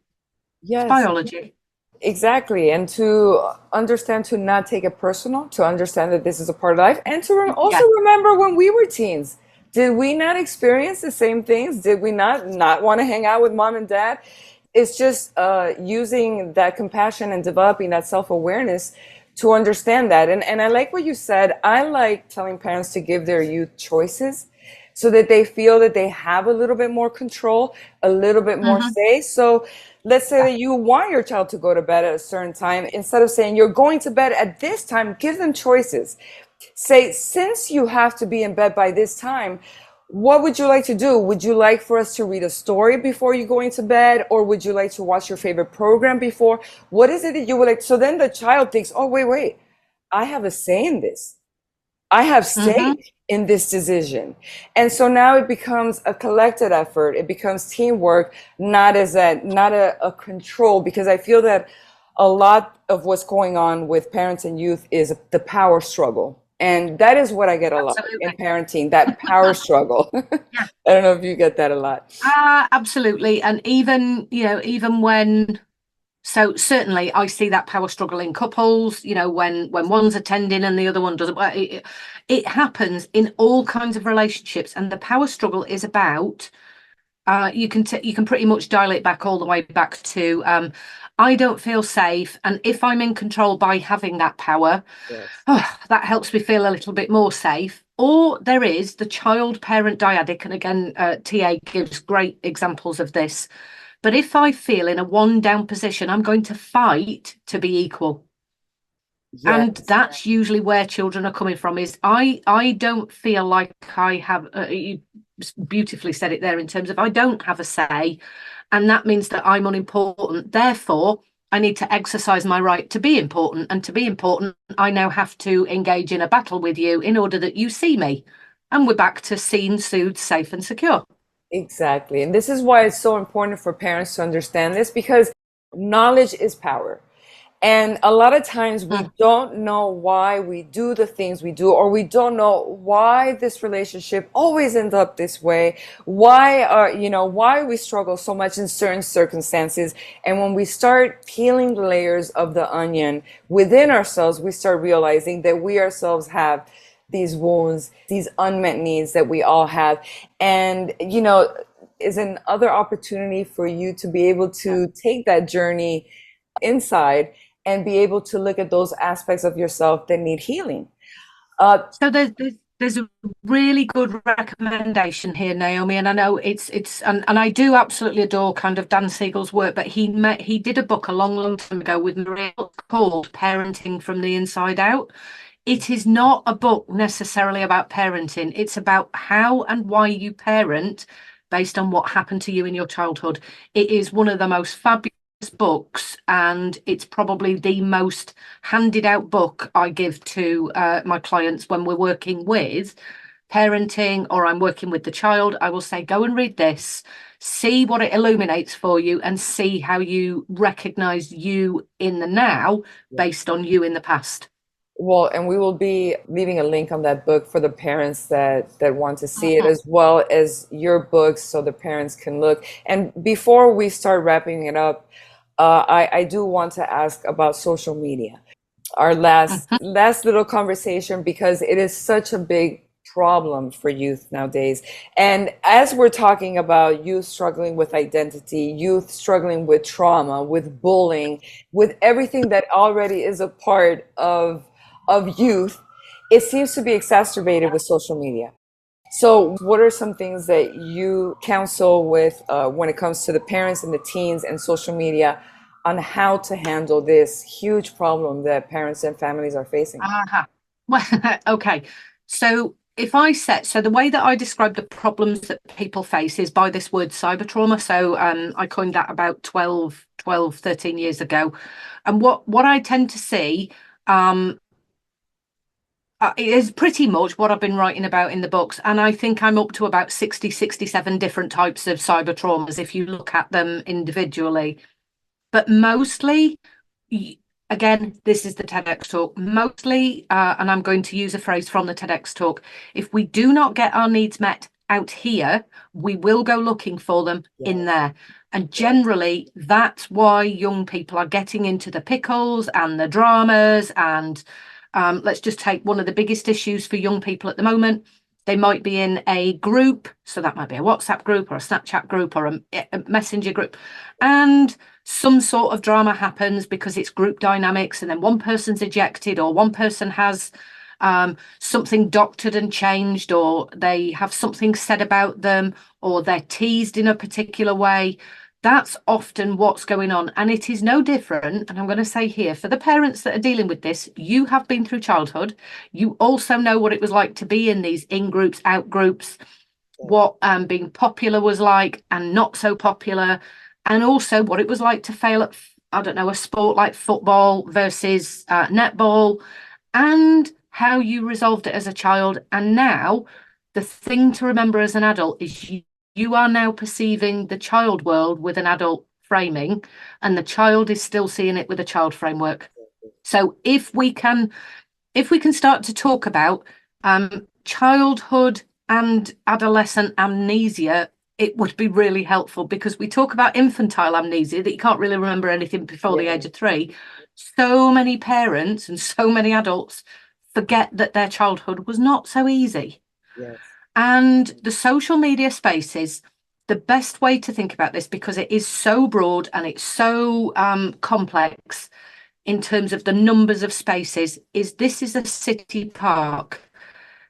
It's Yes. biology. Exactly. And to understand, to not take it personal, to understand that this is a part of life, and to also Yeah. remember when we were teens. Did we not experience the same things? Did we not want to hang out with mom and dad? It's just using that compassion and developing that self-awareness to understand that. And I like what you said. I like telling parents to give their youth choices so that they feel that they have a little bit more control, a little bit more Mhm. say. So let's say that you want your child to go to bed at a certain time. Instead of saying you're going to bed at this time, give them choices. Say, since you have to be in bed by this time, What would you like to do? Would you like for us to read a story before you go into bed, or would you like to watch your favorite program before? What is it that you would like? So then the child thinks, oh, wait, I have a say in this. I have Hmm. stake in this decision. And so now it becomes a collected effort. It becomes teamwork, not a control, because I feel that a lot of what's going on with parents and youth is the power struggle. And that is what I get a lot in Absolutely. parenting, that power struggle. Yeah. I don't know if you get that a lot. Absolutely. And even, even when, so certainly I see that power struggle in couples, when one's attending and the other one doesn't. Well, it happens in all kinds of relationships. And the power struggle is about, you can pretty much dial it back all the way back to, I don't feel safe. And if I'm in control by having that power, Yes. that helps me feel a little bit more safe. Or there is the child parent dyadic. And again, TA gives great examples of this. But if I feel in a one down position, I'm going to fight to be equal. And Yes. that's usually where children are coming from is I don't feel like I have, you beautifully said it there in terms of I don't have a say. And that means that I'm unimportant. Therefore, I need to exercise my right to be important. And to be important, I now have to engage in a battle with you in order that you see me. And we're back to seen, soothed, safe, and secure. Exactly. And this is why it's so important for parents to understand this, because knowledge is power. And a lot of times we Mm. don't know why we do the things we do, or we don't know why this relationship always ends up this way. Why we struggle so much in certain circumstances. And when we start peeling the layers of the onion within ourselves, we start realizing that we ourselves have these wounds, these unmet needs that we all have. And, is another opportunity for you to be able to take that journey inside and be able to look at those aspects of yourself that need healing. Uh, So there's a really good recommendation here, Naomi, and I know and I do absolutely adore kind of Dan Siegel's work, but he did a book a long, long time ago with Maria called Parenting from the Inside Out. It is not a book necessarily about parenting. It's about how and why you parent based on what happened to you in your childhood. It is one of the most fabulous books, and it's probably the most handed out book I give to my clients when we're working with parenting or I'm working with the child. I will say, go and read this, see what it illuminates for you, and see how you recognize you in the now based on you in the past. well, and we will be leaving a link on that book for the parents that want to see it, Mhm. as well as your books, so the parents can look. And before we start wrapping it up, I do want to ask about social media, our Mhm. last little conversation, because it is such a big problem for youth nowadays. And as we're talking about youth struggling with identity, youth struggling with trauma, with bullying, with everything that already is a part of youth, it seems to be exacerbated with social media. So, what are some things that you counsel with when it comes to the parents and the teens and social media on how to handle this huge problem that parents and families are facing? Aha. Well, okay. So the way that I describe the problems that people face is by this word cyber trauma. So I coined that about 13 years ago. And what I tend to see um, is pretty much what I've been writing about in the books. And I think I'm up to about 67 different types of cyber traumas if you look at them individually. But mostly, again, this is the TEDx talk. Mostly, and I'm going to use a phrase from the TEDx talk, if we do not get our needs met out here, we will go looking for them in Yes. there. And generally, that's why young people are getting into the pickles and the dramas. And let's just take one of the biggest issues for young people at the moment. They might be in a group, so that might be a WhatsApp group or a Snapchat group or a messenger group, and some sort of drama happens because it's group dynamics, and then one person's ejected, or one person has something doctored and changed, or they have something said about them, or they're teased in a particular way. That's often what's going on. And it is no different. And I'm going to say here, for the parents that are dealing with this, you have been through childhood. You also know what it was like to be in these in groups, out groups. what being popular was like and not so popular, and also what it was like to fail at, I don't know, a sport like football versus netball, and how you resolved it as a child. And now, the thing to remember as an adult is you are now perceiving the child world with an adult framing, and the child is still seeing it with a child framework. So if we can start to talk about childhood and adolescent amnesia, it would be really helpful, because we talk about infantile amnesia, that you can't really remember anything before the age of 3. So many parents and so many adults forget that their childhood was not so easy. Yes. And the social media spaces, the best way to think about this, because it is so broad and it's so complex in terms of the numbers of spaces, is this is a city park.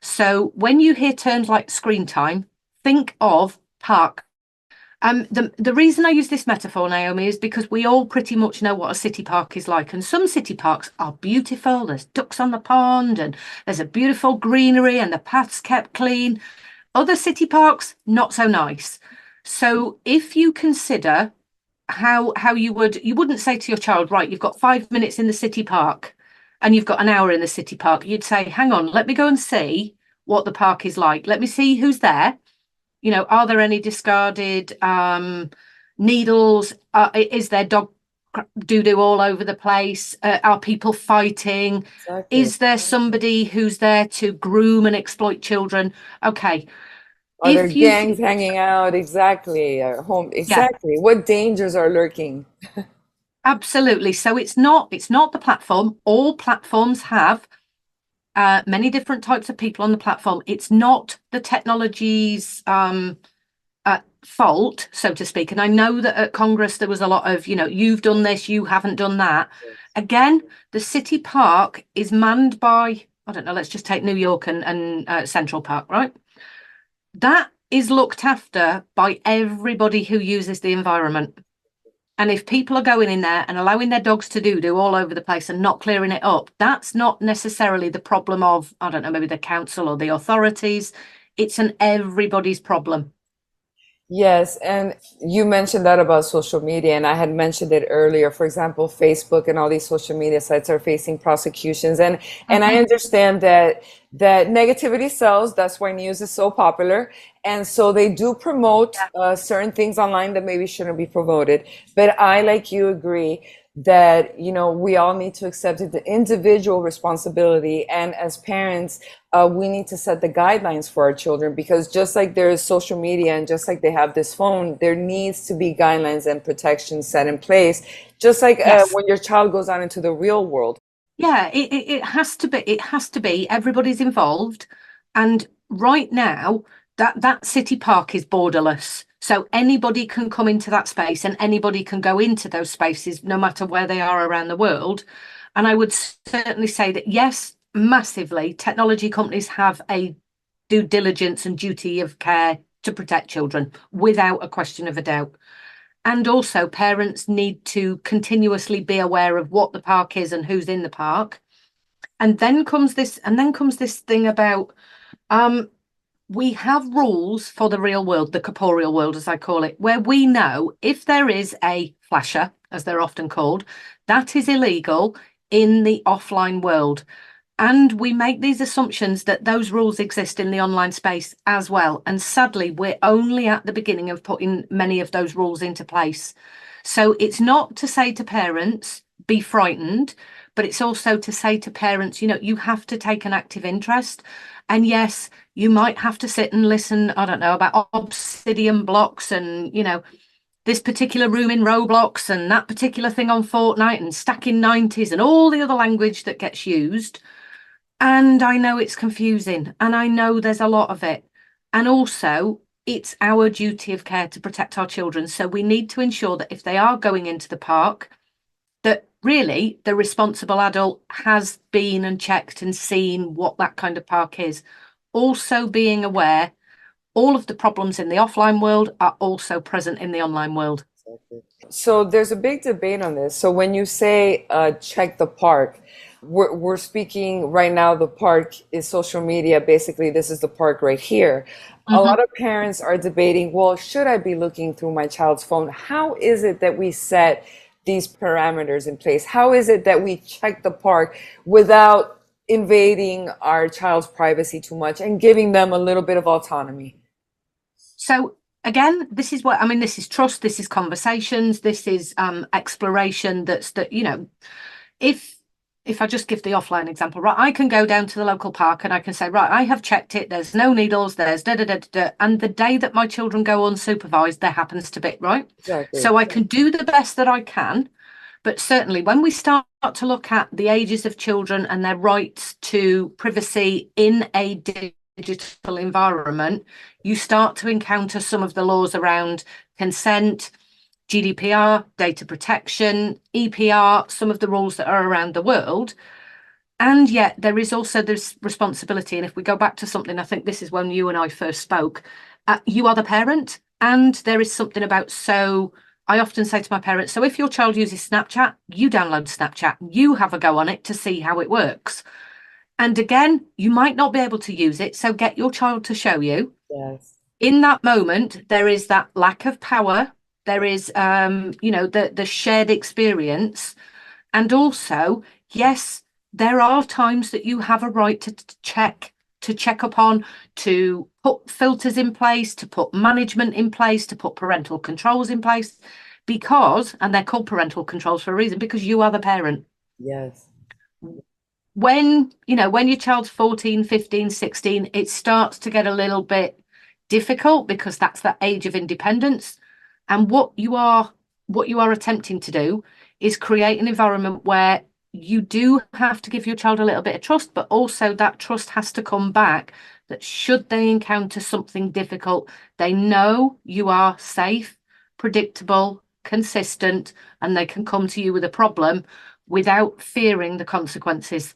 So when you hear terms like screen time, think of park. The reason I use this metaphor, Naomi, is because we all pretty much know what a city park is like. And some city parks are beautiful. There's ducks on the pond and there's a beautiful greenery and the paths kept clean. Other city parks, not so nice. So if you consider how you wouldn't say to your child, right, you've got 5 minutes in the city park and you've got an hour in the city park. You'd say, hang on, let me go and see what the park is like. Let me see who's there. Are there any discarded needles? Is there dog doo-doo all over the place? Are people fighting? Exactly. Is there somebody who's there to groom and exploit children? Okay. Are there If you gangs hanging out? Exactly. Home. Yeah, Exactly. What dangers are lurking? absolutely. So it's not the platform. All platforms have many different types of people on the platform. It's not the technology's fault, so to speak. And I know that at Congress there was a lot of, you've done this, you haven't done that. Again, the city park is manned by, I don't know, let's just take New York and Central Park, right? That is looked after by everybody who uses the environment. And if people are going in there and allowing their dogs to do all over the place and not clearing it up, that's not necessarily the problem of, I don't know, maybe the council or the authorities. It's an everybody's problem. Yes, and you mentioned that about social media, and I had mentioned it earlier. For example, Facebook and all these social media sites are facing prosecutions, and I Mhm. understand that negativity sells. That's why news is so popular, and so they do promote Yeah. certain things online that maybe shouldn't be promoted. But I, like you, agree that we all need to accept the individual responsibility, and as parents we need to set the guidelines for our children, because just like there is social media and just like they have this phone, there needs to be guidelines and protections set in place, just like Yes. when your child goes out into the real world. Yeah, it has to be. It has to be. Everybody's involved. And right now, that city park is borderless. So anybody can come into that space and anybody can go into those spaces, no matter where they are around the world. And I would certainly say that, yes, massively, technology companies have a due diligence and duty of care to protect children, without a question of a doubt. And also, parents need to continuously be aware of what the park is and who's in the park. And then comes this thing about um, we have rules for the real world, the corporeal world, as I call it, where we know if there is a flasher, as they're often called, that is illegal in the offline world. And we make these assumptions that those rules exist in the online space as well. And sadly, we're only at the beginning of putting many of those rules into place. So it's not to say to parents, be frightened, but it's also to say to parents, you have to take an active interest. And yes, you might have to sit and listen, I don't know, about obsidian blocks and, this particular room in Roblox and that particular thing on Fortnite and stacking 90s and all the other language that gets used. And I know it's confusing and I know there's a lot of it. And also, it's our duty of care to protect our children. So we need to ensure that if they are going into the park, that really the responsible adult has been and checked and seen what that kind of park is. Also, being aware all of the problems in the offline world are also present in the online world. So there's a big debate on this. So when you say check the park, we're speaking right now, the park is social media. Basically, this is the park right here. A Mhm. lot of parents are debating, well, should I be looking through my child's phone? How is it that we set these parameters in place? How is it that we check the park without invading our child's privacy too much and giving them a little bit of autonomy? So again, this is what I mean. This is trust. This is conversations. This is exploration. If if I just give the offline example, right, I can go down to the local park and I can say, right, I have checked it. There's no needles. There's da da da da. Da. And the day that my children go unsupervised, there happens to be, right. Exactly. So I can do the best that I can. But certainly, when we start to look at the ages of children and their rights to privacy in a digital environment, you start to encounter some of the laws around consent, GDPR, data protection, EPR, some of the rules that are around the world. And yet, there is also this responsibility. And if we go back to something, I think this is when you and I first spoke, you are the parent, and there is something about so. I often say to my parents, so if your child uses Snapchat, you download Snapchat, you have a go on it to see how it works. And again, you might not be able to use it, so get your child to show you. Yes. In that moment, there is that lack of power. There is, the shared experience. And also, yes, there are times that you have a right to check upon, to put filters in place, to put management in place, to put parental controls in place, because, and they're called parental controls for a reason, because you are the parent. Yes. When your child's 14, 15, 16, it starts to get a little bit difficult because that's that age of independence. And what you are attempting to do is create an environment where you do have to give your child a little bit of trust, but also that trust has to come back that should they encounter something difficult, they know you are safe, predictable, consistent, and they can come to you with a problem without fearing the consequences.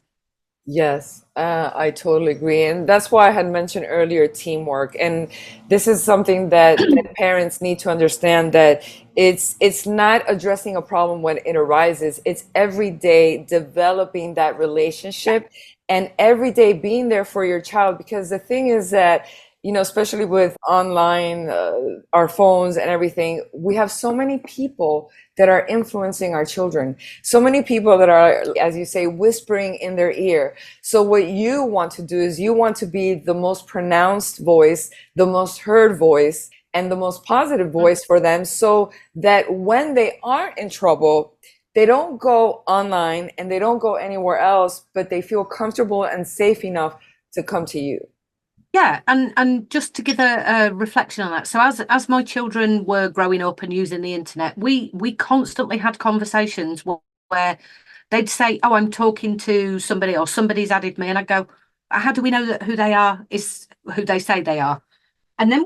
Yes, I totally agree. And that's why I had mentioned earlier teamwork. And this is something that parents need to understand, that it's not addressing a problem when it arises. It's every day developing that Yeah. relationship and every day being there for your child. Because the thing is that, especially with online, our phones and everything, we have so many people that are influencing our children. So many people that are, as you say, whispering in their ear. So what you want to do is you want to be the most pronounced voice, the most heard voice, and the most positive voice for them, so that when they aren't in trouble, they don't go online and they don't go anywhere else, but they feel comfortable and safe enough to come to you. Yeah, and just to give a reflection on that. So as my children were growing up and using the internet, we constantly had conversations where they'd say, "Oh, I'm talking to somebody, or somebody's added me," and I'd go, "How do we know that who they are is who they say they are?" And then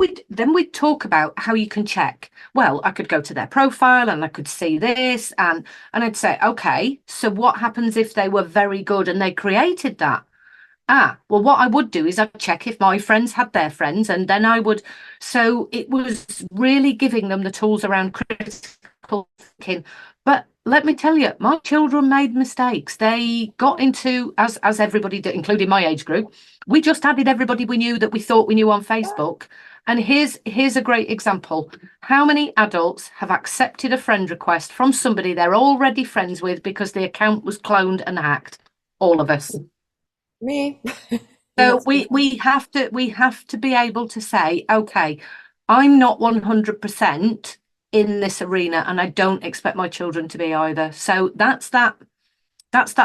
we'd talk about how you can check. Well, I could go to their profile and I could see this, and I'd say, "Okay, so what happens if they were very good and they created that?" Well, what I would do is I'd check if my friends had their friends, and then I would. So it was really giving them the tools around critical thinking. But let me tell you, my children made mistakes. They got into, as everybody did, including my age group, we just added everybody we knew that we thought we knew on Facebook. And here's a great example. How many adults have accepted a friend request from somebody they're already friends with because the account was cloned and hacked? All of us. Me. So Yes. we have to be able to say, okay, I'm not 100% in this arena, and I don't expect my children to be either. So that's that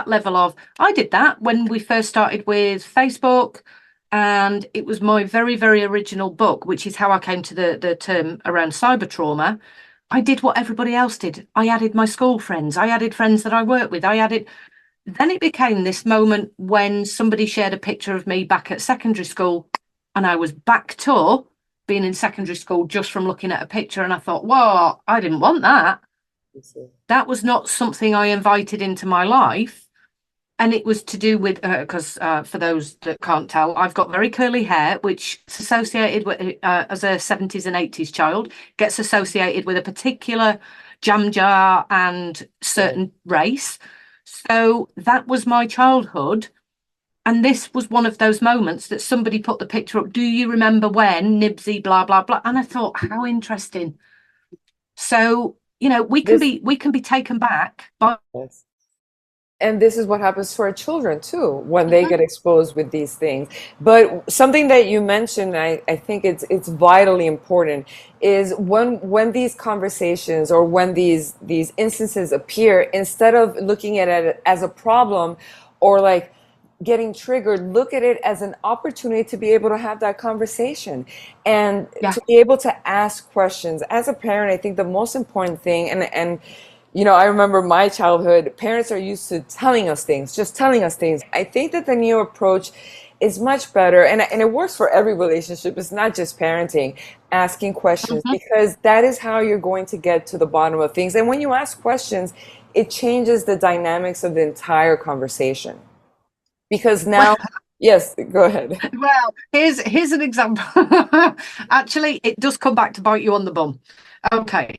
level of. I did that when we first started with Facebook, and it was my very, very original book, which is how I came to the term around cyber trauma. I did what everybody else did. I added my school friends, I added friends that I work with, I added. Then it became this moment when somebody shared a picture of me back at secondary school, and I was back to being in secondary school just from looking at a picture. And I thought, whoa, I didn't want that. That was not something I invited into my life. And it was to do with, because for those that can't tell, I've got very curly hair, which is associated with, as a 70s and 80s child, gets associated with a particular jam jar and Yes. certain race. So that was my childhood. And this was one of those moments that somebody put the picture up. Do you remember when Nibsy, blah, blah, blah? And I thought, how interesting. So, we can This, be taken back by. yes. And this is what happens to our children too when they Mhm. get exposed with these things. But something that you mentioned, I think it's vitally important, is when these conversations or when these instances appear, instead of looking at it as a problem or like getting triggered, look at it as an opportunity to be able to have that conversation and Yeah. to be able to ask questions. As a parent, I think the most important thing, and I remember my childhood, parents are used to telling us things, just telling us things. I think that the new approach is much better, and it works for every relationship. It's not just parenting, asking questions, Mhm. because that is how you're going to get to the bottom of things. And when you ask questions, it changes the dynamics of the entire conversation. Because Well, now, yes, go ahead. well, here's an example. Actually, it does come back to bite you on the bum. Okay.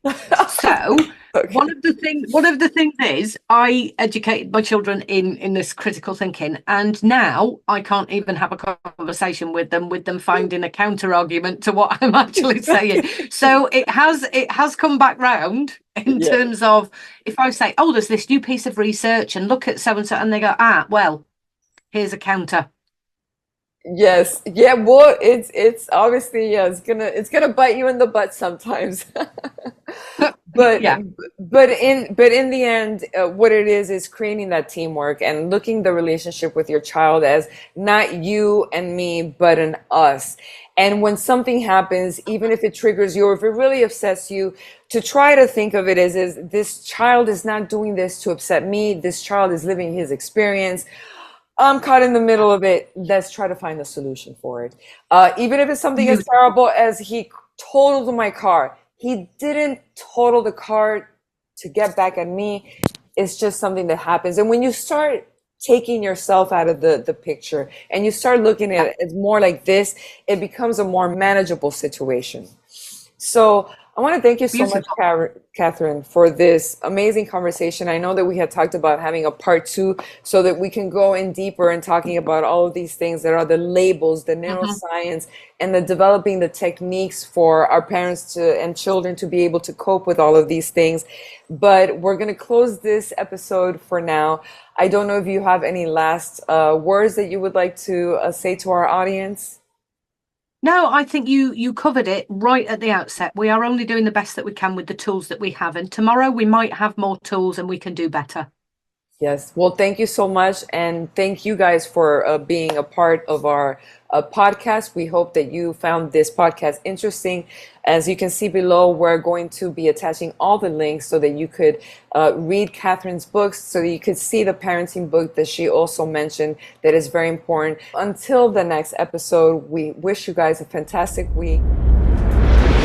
So Okay. one of the things is I educated my children in this critical thinking, and now I can't even have a conversation with them finding a counter argument to what I'm actually saying. So it has come back round in Yeah. terms of, if I say, oh, there's this new piece of research and look at so and so, and they go, well, here's a counter. Yes. Yeah. Well, it's obviously, yeah, it's gonna bite you in the butt sometimes. But Yeah. but in the end, what it is creating that teamwork and looking the relationship with your child as not you and me, but an us. And when something happens, even if it triggers you or if it really upsets you, to try to think of it as is this child is not doing this to upset me. This child is living his experience. I'm caught in the middle of it. Let's try to find a solution for it. Even if it's something as Beautiful. terrible as he totaled my car, he didn't total the car to get back at me. It's just something that happens. And when you start taking yourself out of the picture and you start looking at Yeah. it as more like this, it becomes a more manageable situation. So I want to thank you so much, Beautiful. Catherine, for this amazing conversation. I know that we had talked about having a part two so that we can go in deeper and talking about all of these things that are the labels, the Mhm. neuroscience, and the developing the techniques for our parents to and children to be able to cope with all of these things. But we're going to close this episode for now. I don't know if you have any last words that you would like to say to our audience. No, I think you covered it right at the outset. We are only doing the best that we can with the tools that we have, and tomorrow we might have more tools and we can do better. Yes. Well, thank you so much. And thank you guys for being a part of our podcast. We hope that you found this podcast interesting. As you can see below, we're going to be attaching all the links so that you could read Catherine's books, so that you could see the parenting book that she also mentioned that is very important. Until the next episode, we wish you guys a fantastic week.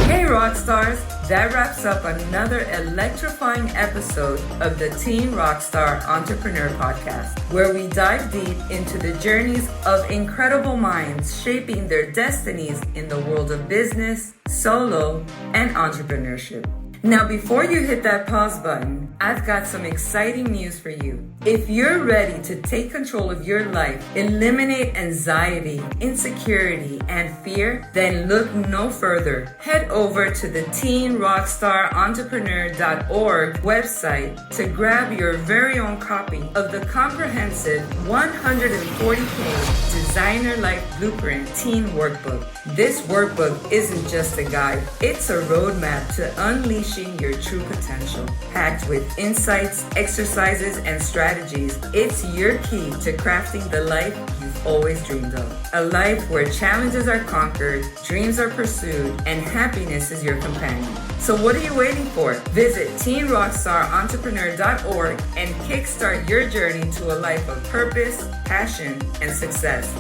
Hey Rockstars, that wraps up another electrifying episode of the Teen Rockstar Entrepreneur podcast, where we dive deep into the journeys of incredible minds shaping their destinies in the world of business, solo, and entrepreneurship. Now, before you hit that pause button, I've got some exciting news for you. If you're ready to take control of your life, eliminate anxiety, insecurity, and fear, then look no further. Head over to the teenrockstarentrepreneur.org website to grab your very own copy of the comprehensive 140-page Designer Life Blueprint Teen Workbook. This workbook isn't just a guide, it's a roadmap to unleashing your true potential. Packed with insights, exercises, and strategies, it's your key to crafting the life you've always dreamed of. A life where challenges are conquered, dreams are pursued, and happiness is your companion. So what are you waiting for? Visit teenrockstarentrepreneur.org and kickstart your journey to a life of purpose, passion, and success.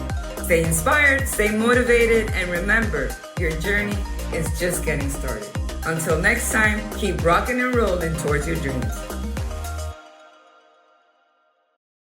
Stay inspired, stay motivated, and remember, your journey is just getting started. Until next time, keep rocking and rolling towards your dreams.